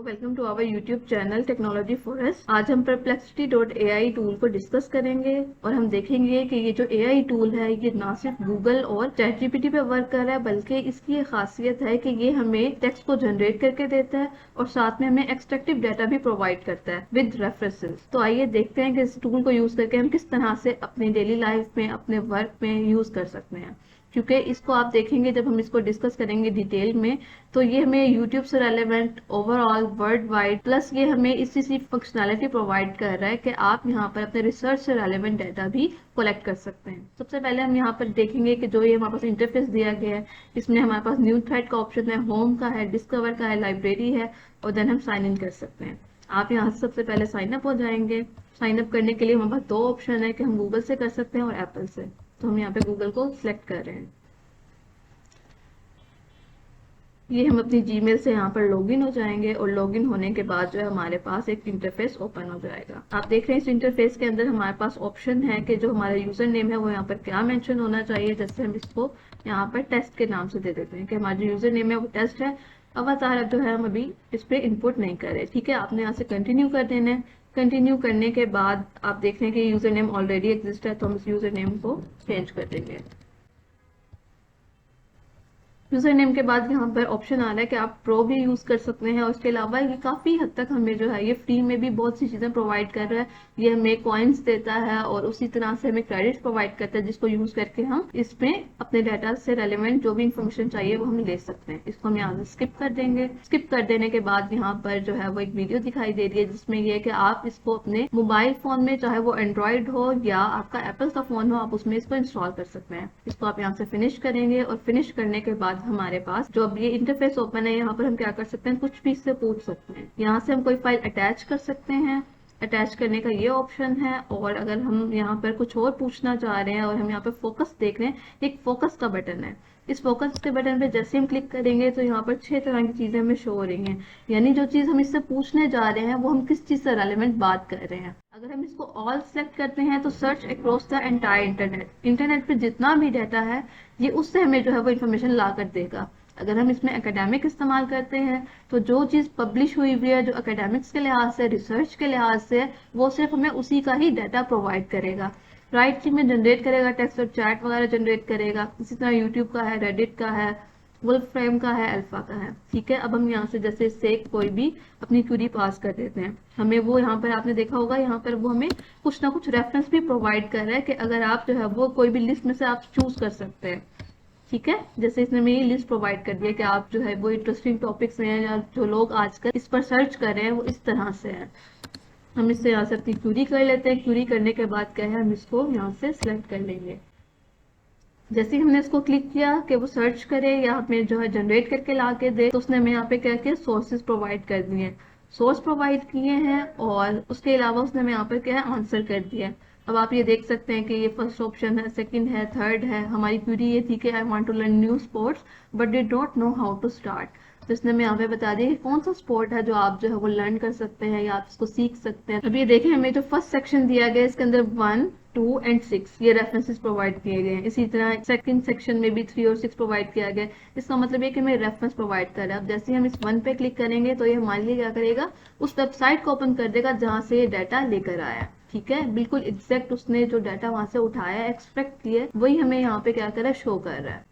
Welcome to our YouTube channel technology for us. आज हम perplexity.ai tool को discuss करेंगे और हम देखेंगे कि ये जो AI टूल है ये ना सिर्फ गूगल और ChatGPT पे वर्क कर रहा है, बल्कि इसकी ये खासियत है कि ये हमें टेक्स्ट को जनरेट करके देता है और साथ में हमें एक्सट्रैक्टिव डाटा भी प्रोवाइड करता है विद रेफरेंसेस। तो आइए देखते हैं कि इस टूल को यूज करके हम किस तरह से अपनी डेली लाइफ में, अपने वर्क में यूज कर सकते हैं। क्योंकि इसको आप देखेंगे जब हम इसको डिस्कस करेंगे डिटेल में, तो ये हमें यूट्यूब से relevant, overall world wide, plus ये हमें इसी सी फंक्शनैलिटी प्रोवाइड कर रहा है कि आप यहाँ पर अपने रिसर्च से रेलेवेंट डाटा भी कलेक्ट कर सकते हैं। सबसे पहले हम यहाँ पर देखेंगे कि जो ये हमारे पास इंटरफेस दिया गया है, इसमें हमारे पास न्यू थ्रेड का ऑप्शन है, होम का है, डिस्कवर का है, लाइब्रेरी है और देन हम साइन इन कर सकते हैं। आप यहाँ से सबसे पहले साइन अप हो जाएंगे। साइन अप करने के लिए हमारे पास दो ऑप्शन है कि हम गूगल से कर सकते हैं और एप्पल से। तो हम यहाँ पे गूगल को सिलेक्ट कर रहे हैं। ये हम अपनी जीमेल से यहाँ पर लॉगिन हो जाएंगे और लॉगिन होने के बाद जो है हमारे पास एक इंटरफेस ओपन हो जाएगा। आप देख रहे हैं इस इंटरफेस के अंदर हमारे पास ऑप्शन है कि जो हमारा यूजर नेम है वो यहाँ पर क्या मेंशन होना चाहिए। जैसे हम इसको यहाँ पर टेस्ट के नाम से दे देते हैं कि हमारा जो यूजर नेम है वो टेस्ट है। अवतार जो है हम अभी इस पर इनपुट नहीं कर रहे, ठीक है। आपने यहाँ से कंटिन्यू कर देना है। कंटिन्यू करने के बाद आप देख रहे हैं कि यूजर नेम ऑलरेडी एग्जिस्ट है, तो हम इस यूजर नेम को चेंज कर देंगे। यूजर नेम के बाद यहाँ पर ऑप्शन आ रहा है कि आप प्रो भी यूज कर सकते हैं और इसके अलावा ये काफी हद तक हमें जो है ये फ्री में भी बहुत सी चीजें प्रोवाइड कर रहा है। ये हमें कॉइन्स देता है और उसी तरह से हमें क्रेडिट प्रोवाइड करता है, जिसको यूज करके हम इसमें अपने डाटा से रेलेवेंट जो भी इंफॉर्मेशन चाहिए वो हम ले सकते हैं। इसको हम यहाँ से स्किप कर देंगे। स्किप कर देने के बाद यहाँ पर जो है वो एक वीडियो दिखाई दे रही है, जिसमें ये कि आप इसको अपने मोबाइल फोन में, चाहे वो एंड्रॉइड हो या आपका एप्पल का फोन हो, आप उसमें इसको इंस्टॉल कर सकते हैं। इसको आप यहाँ से फिनिश करेंगे और फिनिश करने के बाद हमारे पास जो अब ये इंटरफेस ओपन है, यहाँ पर हम क्या कर सकते हैं, कुछ भी इससे पूछ सकते हैं। यहाँ से हम कोई फाइल अटैच कर सकते हैं। अटैच करने का ये ऑप्शन है। और अगर हम यहाँ पर कुछ और पूछना चाह रहे हैं और हम यहाँ पे फोकस देख रहे हैं, एक फोकस का बटन है। इस फोकस के बटन पे जैसे हम क्लिक करेंगे तो यहाँ पर 6 तरह की चीजें हमें शो हो रही हैं। यानी जो चीज हम इससे पूछने जा रहे हैं वो हम किस चीज से रेलेवेंट बात कर रहे हैं। अगर हम इसको ऑल सेलेक्ट करते हैं तो search across the entire internet. Internet पे जितना भी डाटा है ये उससे हमें जो है वो इन्फॉर्मेशन ला कर देगा। अगर हम इसमें एकेडमिक इस्तेमाल करते हैं तो जो चीज़ पब्लिश हुई हुई है, जो एकेडमिक्स के लिहाज से, रिसर्च के लिहाज से, वो सिर्फ हमें उसी का ही डाटा प्रोवाइड करेगा। राइट क्लिक में जनरेट करेगा टेक्स्ट और चैट वगैरह जनरेट करेगा। इसी तरह यूट्यूब का है, रेडिट का है, वुल्फ फ्रेम का है, अल्फा का है, ठीक है। अब हम यहाँ से जैसे इससे कोई भी अपनी क्वेरी पास कर देते हैं, हमें वो यहाँ पर आपने देखा होगा यहाँ पर वो हमें कुछ ना कुछ रेफरेंस भी प्रोवाइड कर रहा है कि अगर आप जो है वो कोई भी लिस्ट में से आप चूज कर सकते हैं, ठीक है। जैसे इसने मेरी लिस्ट प्रोवाइड कर दिया कि आप जो है वो इंटरेस्टिंग टॉपिक्स हैं या जो लोग आजकल इस पर सर्च कर रहे हैं वो इस तरह से है। हम इससे यहाँ से अपनी क्वेरी कर लेते हैं। क्वेरी करने के बाद क्या है, हम इसको यहाँ से सिलेक्ट कर लेंगे। जैसे ही हमने इसको क्लिक किया कि वो सर्च करे या हमें जो है जनरेट करके ला के दे, तो उसने हमें यहाँ पे क्या किया, सोर्सेज प्रोवाइड कर दिए हैं, सोर्स प्रोवाइड किए हैं और उसके अलावा उसने हमें यहाँ पर क्या है, आंसर कर दिया है। अब आप ये देख सकते हैं कि ये फर्स्ट ऑप्शन है, सेकंड है, थर्ड है। हमारी क्वेरी ये थी कि I want to learn new sports but they don't know how to start. तो इसने हमें यहाँ पे बता दिया कि कौन सा स्पोर्ट है जो आप जो है वो लर्न कर सकते हैं या आप इसको सीख सकते हैं। अब ये देखें, हमें जो फर्स्ट सेक्शन दिया गया इसके अंदर 1, 2 एंड 6 ये रेफरेंसेस प्रोवाइड किए गए हैं। इसी तरह सेकंड सेक्शन में भी 3 और 6 प्रोवाइड किया गया है। इसका मतलब ये कि हमें रेफरेंस प्रोवाइड कर रहा है। अब जैसे हम इस 1 पे क्लिक करेंगे तो ये हमारे लिए क्या करेगा, उस वेबसाइट को ओपन कर देगा जहां से ये डाटा लेकर आया है, ठीक है। बिल्कुल एग्जैक्ट उसने जो डाटा वहां से उठाया, एक्सट्रैक्ट किया, वही हमें यहाँ पे क्या कर रहा है, शो कर रहा है।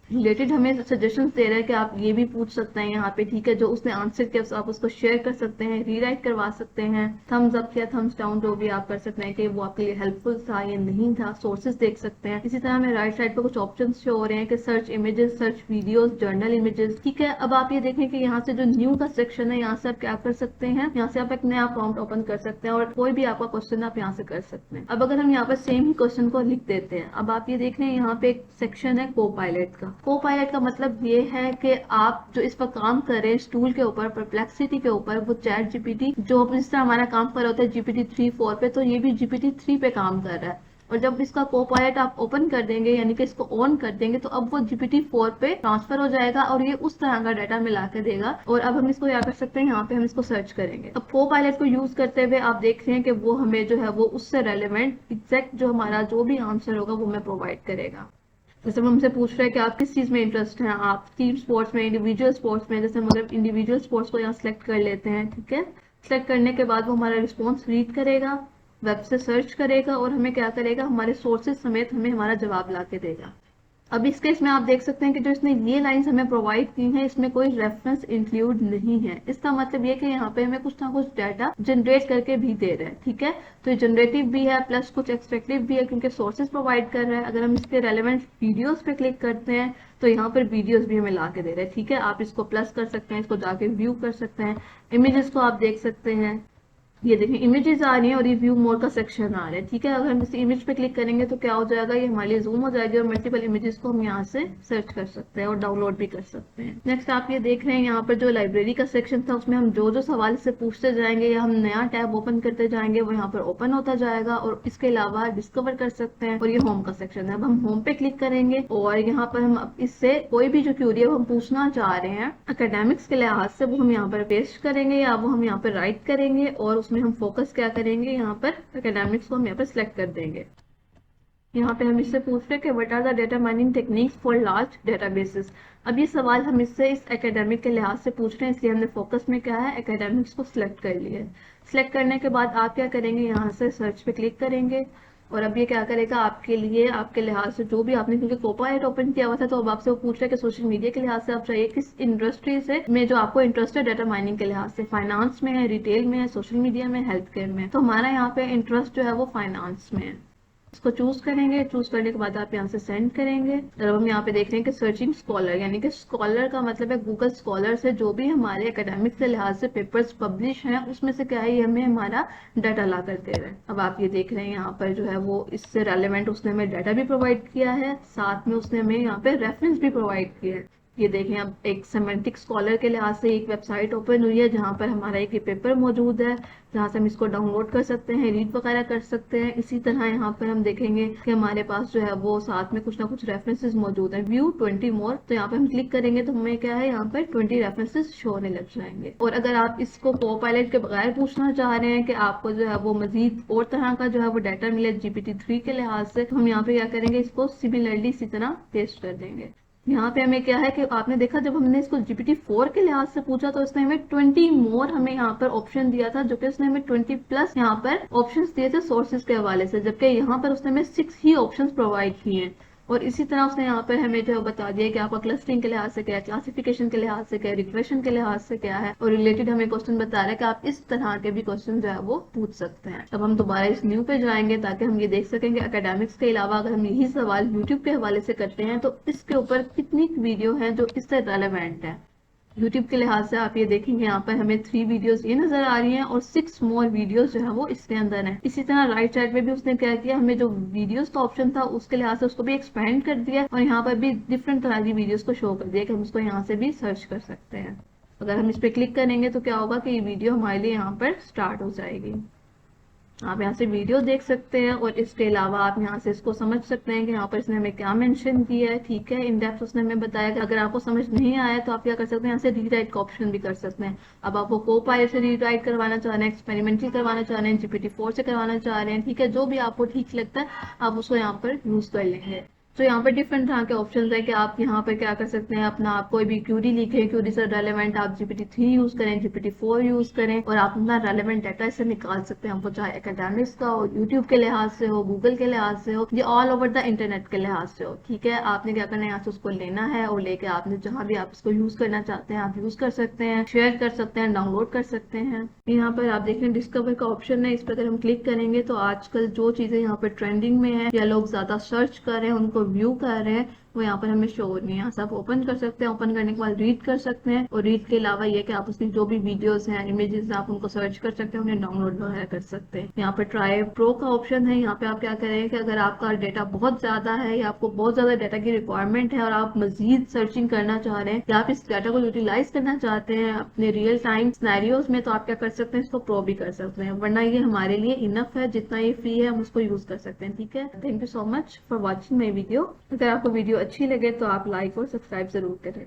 रिलेटेड हमें सजेशंस दे रहा है कि आप ये भी पूछ सकते हैं यहाँ पे, ठीक है। जो उसने आंसर किया आप उसको शेयर कर सकते हैं, रीराइट करवा सकते हैं, थम्स अप या थम्स डाउन जो भी आप कर सकते हैं कि वो आपके लिए हेल्पफुल था या नहीं था। सोर्सेज देख सकते हैं। इसी तरह हमें राइट साइड पर कुछ ऑप्शन शो हो रहे हैं कि search images, search videos, journal images, ठीक है। अब आप ये देखें कि यहाँ से जो न्यू का सेक्शन है, यहाँ से आप क्या कर सकते हैं, यहाँ से आप एक नया प्रॉम्प्ट ओपन कर सकते हैं और कोई भी आपका क्वेश्चन आप यहाँ से कर सकते हैं। अब अगर हम यहाँ पर सेम ही क्वेश्चन को लिख देते हैं, अब आप ये देख रहे हैं यहाँ पे एक सेक्शन है को पायलट का। को पायलट का मतलब ये है कि आप जो इस पर काम कर रहे हैं इस टूल के ऊपर, परप्लेक्सिटी के ऊपर, वो चैट जीपीटी जो जिस तरह हमारा काम कर रहा होता है जीपीटी 3, 4 पे, तो ये भी जीपीटी 3 पे काम कर रहा है। और जब इसका को पायलट आप ओपन कर देंगे, यानी कि इसको ऑन कर देंगे, तो अब वो जीपीटी 4 पे ट्रांसफर हो जाएगा और ये उस तरह का डाटा मिला के देगा। और अब हम इसको क्या कर सकते हैं, यहाँ पे हम इसको सर्च करेंगे। अब को पायलट को यूज करते हुए आप देख रहे हैं कि वो हमें जो है वो उससे रेलेवेंट एग्जैक्ट जो हमारा जो भी आंसर होगा वो हमें प्रोवाइड करेगा। जैसे वो हमसे पूछ रहा है कि आप किस चीज़ में इंटरेस्ट है, आप टीम स्पोर्ट्स में, इंडिविजुअल स्पोर्ट्स में। जैसे हम अगर इंडिविजुअल स्पोर्ट्स को यहाँ सेलेक्ट कर लेते हैं, ठीक है। सेलेक्ट करने के बाद वो हमारा रिस्पॉन्स रीड करेगा, वेब से सर्च करेगा और हमें क्या करेगा, हमारे सोर्सेज समेत हमें हमारा जवाब ला के देगा। अब इस केस में आप देख सकते हैं कि जो इसने ये लाइंस हमें प्रोवाइड की हैं, इसमें कोई रेफरेंस इंक्लूड नहीं है। इसका मतलब ये कि यहाँ पे हमें कुछ ना कुछ डाटा जनरेट करके भी दे रहे हैं, ठीक है। तो ये जनरेटिव भी है प्लस कुछ एक्सट्रैक्टिव भी है, क्योंकि सोर्सेज प्रोवाइड कर रहा है। अगर हम इसके रेलेवेंट वीडियोस पे क्लिक करते हैं तो यहाँ पर वीडियोस भी हमें ला के दे रहे हैं, ठीक है। आप इसको प्लस कर सकते हैं, इसको जाके व्यू कर सकते हैं, इमेजेस को आप देख सकते हैं। ये देखिए इमेजेस आ रही हैं और ये व्यू मोर का सेक्शन आ रहा है, ठीक है। अगर हम इस इमेज पे क्लिक करेंगे तो क्या हो जाएगा, ये हमारे लिए जूम हो जाएगी और मल्टीपल इमेजेस को हम यहाँ से सर्च कर सकते हैं और डाउनलोड भी कर सकते हैं। नेक्स्ट आप ये देख रहे हैं यहाँ पर जो लाइब्रेरी का सेक्शन था, उसमें हम जो जो सवाल से पूछते जाएंगे या हम नया टैब ओपन करते जाएंगे वो यहाँ पर ओपन होता जाएगा। और इसके अलावा डिस्कवर कर सकते हैं। और ये होम का सेक्शन है। अब हम होम पे क्लिक करेंगे और यहाँ पर हम इससे कोई भी जो क्यूरी है वो हम पूछना चाह रहे हैं एकेडमिक्स के लिहाज से, वो हम यहाँ पर पेस्ट करेंगे या वो हम यहाँ पर राइट करेंगे और उसमें हम फोकस क्या करेंगे, यहाँ पर एकेडमिक्स को हम यहाँ पर सिलेक्ट कर देंगे। यहाँ पे हम इससे पूछ रहे हैं कि what are the data mining techniques for large databases. अब ये सवाल हम इससे इस एकेडमिक के लिहाज से पूछ रहे हैं, इसलिए हमने फोकस में क्या है एकेडमिक्स को सिलेक्ट कर लिया है। सिलेक्ट करने के बाद आप क्या करेंगे, यहाँ से सर्च पे क्लिक करेंगे और अब ये क्या करेगा आपके लिए, आपके लिहाज से जो भी आपने, क्योंकि कोपायलट ओपन किया हुआ था तो अब आपसे वो पूछ रहा है कि सोशल मीडिया के लिहाज से आप चाहिए किस इंडस्ट्री से में जो आपको इंटरेस्ट है डेटा माइनिंग के लिहाज से, फाइनेंस में है, रिटेल में है, सोशल मीडिया में, हेल्थ केयर में। तो हमारा यहाँ पे इंटरेस्ट जो है वो फाइनेंस में है। इसको चूज करेंगे, चूज करने के बाद आप यहाँ से सेंड करेंगे। और हम यहाँ पे देख रहे हैं कि सर्चिंग स्कॉलर, यानी कि स्कॉलर का मतलब है गूगल स्कॉलर से जो भी हमारे एकेडमिक के लिहाज से पेपर्स पब्लिश हैं उसमें से क्या है ये हमें हमारा डाटा ला कर दे रहा है। अब आप ये देख रहे हैं यहाँ पर जो है वो इससे रेलेवेंट उसने हमें डाटा भी प्रोवाइड किया है, साथ में उसने हमें यहाँ पे रेफरेंस भी प्रोवाइड किया है। ये देखें अब एक सेमेंटिक स्कॉलर के लिहाज से एक वेबसाइट ओपन हुई है जहाँ पर हमारा एक पेपर मौजूद है, जहाँ से हम इसको डाउनलोड कर सकते हैं, रीड वगैरह कर सकते हैं। इसी तरह यहाँ पर हम देखेंगे कि हमारे पास जो है वो साथ में कुछ ना कुछ रेफरेंसेस मौजूद हैं। व्यू 20 मोर, तो यहाँ पे हम क्लिक करेंगे तो हमें क्या है यहाँ पर 20 रेफरेंसेस शो होने लग जाएंगे। और अगर आप इसको कोपायलट के बगैर पूछना चाह रहे हैं कि आपको जो है वो मजीद और तरह का जो है वो डाटा मिले GPT-3 के लिहाज से, तो हम यहाँ पे क्या करेंगे, इसको सिमिलरली इसी तरह पेस्ट कर देंगे। यहाँ पे हमें क्या है कि आपने देखा जब हमने इसको GPT-4 के लिहाज से पूछा तो इसने हमें 20 मोर हमें यहाँ पर ऑप्शन दिया था, जो कि उसने हमें 20 प्लस यहाँ पर ऑप्शंस दिए थे सोर्सेज के हवाले से, जबकि यहाँ पर उसने हमें 6 ही ऑप्शंस प्रोवाइड किए हैं। और इसी तरह उसने यहाँ पर हमें जो बता दिया कि आपका क्लस्टरिंग के लिहाज से क्या है, क्लासिफिकेशन के लिहाज से क्या है, रिग्रेशन के लिहाज से क्या है, और रिलेटेड हमें क्वेश्चन बता रहा है कि आप इस तरह के भी क्वेश्चन जो है वो पूछ सकते हैं। अब हम दोबारा इस न्यू पे जाएंगे ताकि हम ये देख सकेंगे एकेडमिक्स के अलावा अगर हम यही सवाल यूट्यूब के हवाले से करते हैं तो इसके ऊपर कितनी वीडियो है जो इससे रेलेवेंट है। यूट्यूब के लिहाज से आप ये देखेंगे यहाँ पर हमें 3 वीडियोस ये नजर आ रही हैं और 6 मोर वीडियोस जो है वो इसके अंदर है। इसी तरह राइट साइड पे भी उसने क्या किया, हमें जो वीडियोस का ऑप्शन था उसके लिहाज से उसको भी एक्सपेंड कर दिया और यहाँ पर भी डिफरेंट तरह की वीडियोस को शो कर दिया कि हम उसको यहाँ से भी सर्च कर सकते हैं। अगर हम इस पे क्लिक करेंगे तो क्या होगा कि ये वीडियो हमारे लिए यहाँ पर स्टार्ट हो जाएगी। आप यहाँ से वीडियो देख सकते हैं और इसके अलावा आप यहाँ से इसको समझ सकते हैं कि यहाँ पर इसने हमें क्या मेंशन किया है, ठीक है। इन डेप्थ उसने हमें बताया कि अगर आपको समझ नहीं आया तो आप क्या कर सकते हैं, यहाँ से रीराइट का ऑप्शन भी कर सकते हैं। अब आप वो कोपायलट से रीराइट करवाना चाह रहे हैं, एक्सपेरिमेंटल करवाना चाह रहे हैं, GPT-4 से करवाना चाह रहे हैं, ठीक है। जो भी आपको ठीक लगता है आप उसको यहाँ पर यूज कर लेंगे। तो यहाँ पर डिफरेंट तरह के ऑप्शन है कि आप यहाँ पर क्या कर सकते हैं, अपना आप कोई भी क्यूरी लिखें, क्यूरी से रेलेवेंट आप GPT-3 यूज करें, GPT-4 यूज करें और आप अपना रेलेवेंट डाटा इससे निकाल सकते हैं। वो चाहे एकेडमिक्स का हो, यूट्यूब के लिहाज से हो, गूगल के लिहाज से हो, ये ऑल ओवर द इंटरनेट के लिहाज से हो, ठीक है। आपने क्या करना है, यहाँ से उसको लेना है और लेके आपने जहाँ भी आप इसको यूज करना चाहते हैं आप यूज कर सकते हैं, शेयर कर सकते हैं, डाउनलोड कर सकते हैं। यहाँ पर आप देख रहे हैं डिस्कवर का ऑप्शन है, इस पर अगर हम क्लिक करेंगे तो आजकल जो चीजें यहाँ पर ट्रेंडिंग में है या लोग ज्यादा सर्च कर रहे हैं उनको व्यू कर रहे हैं वो यहाँ पर हमें शो हो रही है। यहाँ से आप ओपन कर सकते हैं, ओपन करने के बाद रीड कर सकते हैं और रीड के अलावा ये कि आप उसकी जो भी वीडियोस हैं, इमेजेस आप उनको सर्च कर सकते हैं, उन्हें डाउनलोड वगैरह कर सकते हैं। यहाँ पर ट्राई प्रो का ऑप्शन है, यहाँ पे आप क्या करें कि अगर आपका डेटा बहुत ज्यादा है या आपको बहुत ज्यादा डाटा की रिक्वायरमेंट है और आप मजीद सर्चिंग करना चाह रहे हैं या आप इस डाटा को यूटिलाइज करना चाहते हैं अपने रियल टाइम सिनेरियोज में, तो आप क्या कर सकते हैं, इसको प्रो भी कर सकते हैं, वरना ये हमारे लिए इनफ है, जितना ये फ्री है हम उसको यूज कर सकते हैं, ठीक है। Thank you so much for watching my video. अगर आपको वीडियो अच्छी लगे तो आप लाइक और सब्सक्राइब जरूर करें।